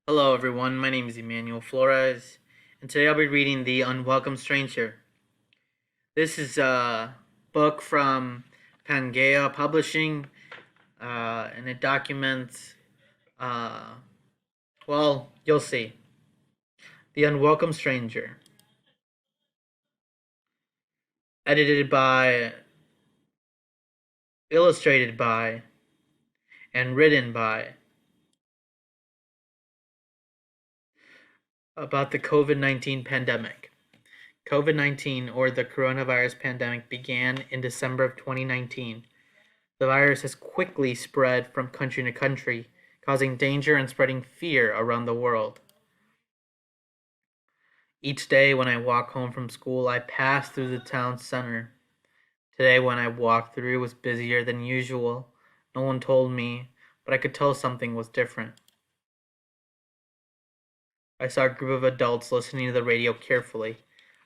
Hello, everyone. My name is Emmanuel Flores, and today I'll be reading The Unwelcome Stranger. This is a book from Pangea Publishing, and it documents, uh, you'll see. The Unwelcome Stranger. Edited by, illustrated by, and written by. About the COVID-19 pandemic. COVID-19, or the coronavirus pandemic, began in December of 2019. The virus has quickly spread from country to country, causing danger and spreading fear around the world. Each day when I walk home from school, I pass through the town center. Today, when I walked through, it was busier than usual. No one told me, but I could tell something was different. I saw a group of adults listening to the radio carefully.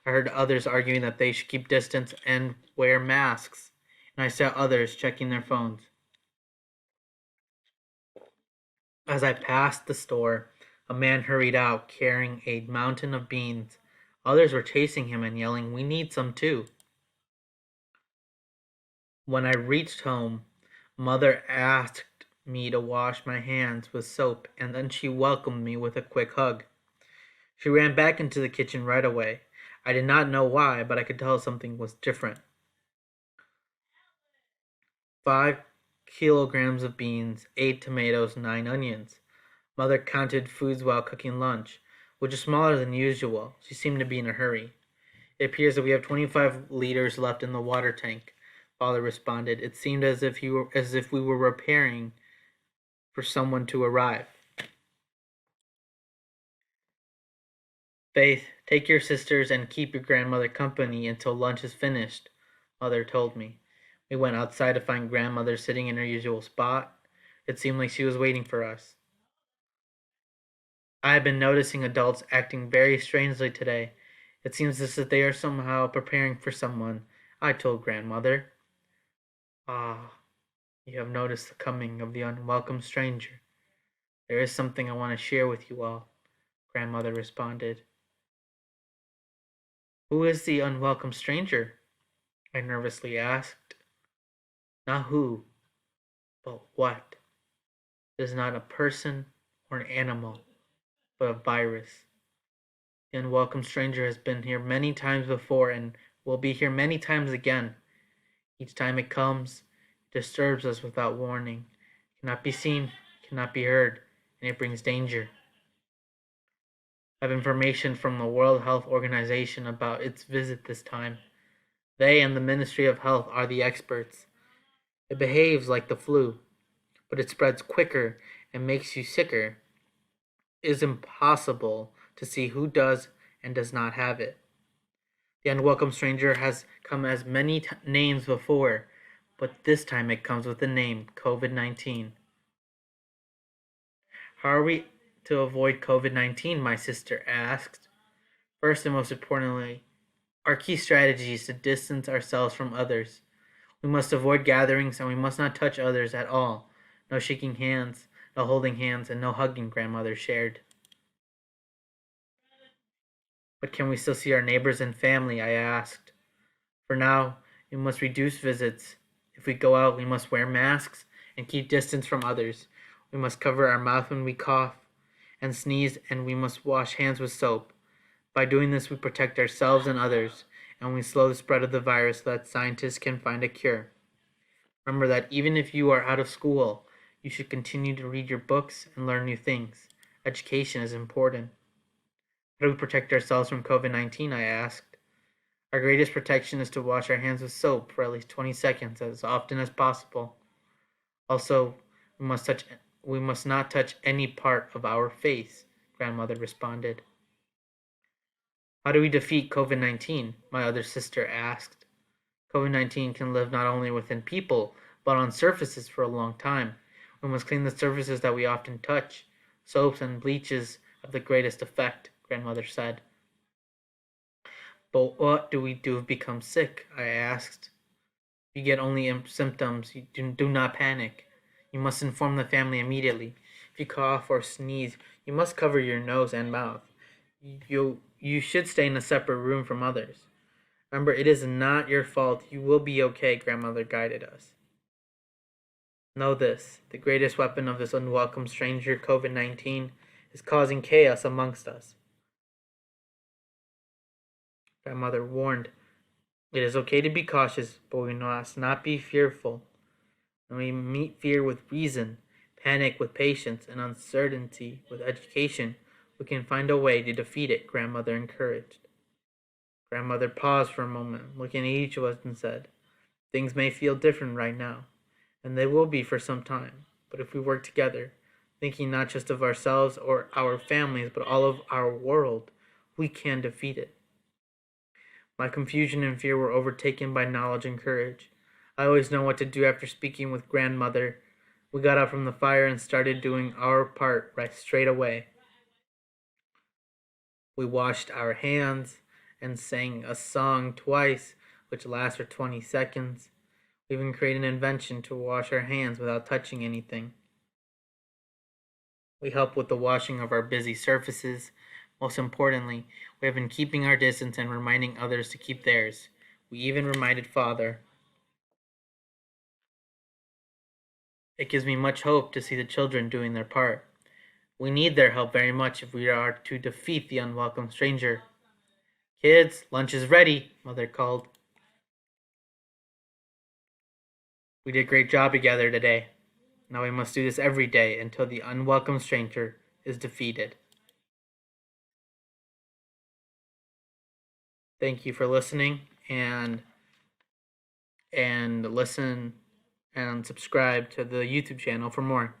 I heard others arguing that they should keep distance and wear masks, and I saw others checking their phones. As I passed the store, a man hurried out carrying a mountain of beans. Others were chasing him and yelling, "We need some too." When I reached home, Mother asked me to wash my hands with soap, and then she welcomed me with a quick hug. She ran back into the kitchen right away. I did not know why, but I could tell something was different. 5 kilograms of beans, 8 tomatoes, 9 onions. Mother counted foods while cooking lunch, which is smaller than usual. She seemed to be in a hurry. "It appears that we have 25 liters left in the water tank," Father responded. It seemed as if we were preparing for someone to arrive. "Faith, take your sisters and keep your grandmother company until lunch is finished," Mother told me. We went outside to find grandmother sitting in her usual spot. It seemed like she was waiting for us. "I have been noticing adults acting very strangely today. It seems as if they are somehow preparing for someone," I told grandmother. "Ah, you have noticed the coming of the unwelcome stranger. There is something I want to share with you all," grandmother responded. "Who is the unwelcome stranger?" I nervously asked. "Not who, but what. It is not a person or an animal, but a virus. The unwelcome stranger has been here many times before and will be here many times again. Each time it comes, it disturbs us without warning. It cannot be seen, cannot be heard, and it brings danger. I have information from the World Health Organization about its visit this time. They and the Ministry of Health are the experts. It behaves like the flu, but it spreads quicker and makes you sicker. It is impossible to see who does and does not have it. The unwelcome stranger has come as many names before, but this time it comes with the name COVID-19. "How are we to avoid COVID-19?" my sister asked. "First and most importantly, our key strategy is to distance ourselves from others. We must avoid gatherings and we must not touch others at all. No shaking hands, no holding hands, and no hugging," grandmother shared. "But can we still see our neighbors and family?" I asked. "For now, we must reduce visits. If we go out, we must wear masks and keep distance from others. We must cover our mouth when we cough and sneeze, and we must wash hands with soap. By doing this, we protect ourselves and others, and we slow the spread of the virus so that scientists can find a cure. Remember that even if you are out of school, you should continue to read your books and learn new things. Education is important." "How do we protect ourselves from COVID-19?" I asked. "Our greatest protection is to wash our hands with soap for at least 20 seconds as often as possible. Also, we must not touch any part of our face," grandmother responded. "How do we defeat COVID-19?" my other sister asked. "COVID-19 can live not only within people, but on surfaces for a long time. We must clean the surfaces that we often touch. Soaps and bleaches have the greatest effect," grandmother said. "But what do we do if we become sick?" I asked. "If you get only symptoms, you do not panic. You must inform the family immediately. If you cough or sneeze, You must cover your nose and mouth. You should stay in a separate room from others. Remember, it is not your fault. You will be okay, Grandmother guided us. Know this, the greatest weapon of this unwelcome stranger, COVID-19, is causing chaos amongst us. Grandmother warned, it is okay to be cautious, but we must not be fearful. When we meet fear with reason, panic with patience, and uncertainty with education, we can find a way to defeat it, Grandmother encouraged. Grandmother paused for a moment, looking at each of us and said, things may feel different right now, and they will be for some time, but if we work together, thinking not just of ourselves or our families, but all of our world, we can defeat it. My confusion and fear were overtaken by knowledge and courage. I always know what to do after speaking with Grandmother. We got up from the fire and started doing our part right straight away. We washed our hands and sang a song twice, which lasts for 20 seconds. We even created an invention to wash our hands without touching anything. We help with the washing of our busy surfaces. Most importantly, we have been keeping our distance and reminding others to keep theirs. We even reminded Father. It gives me much hope to see the children doing their part. We need their help very much if we are to defeat the unwelcome stranger. Kids, lunch is ready, Mother called. We did a great job together today. Now we must do this every day until the unwelcome stranger is defeated. Thank you for listening, and listen and subscribe to the YouTube channel for more.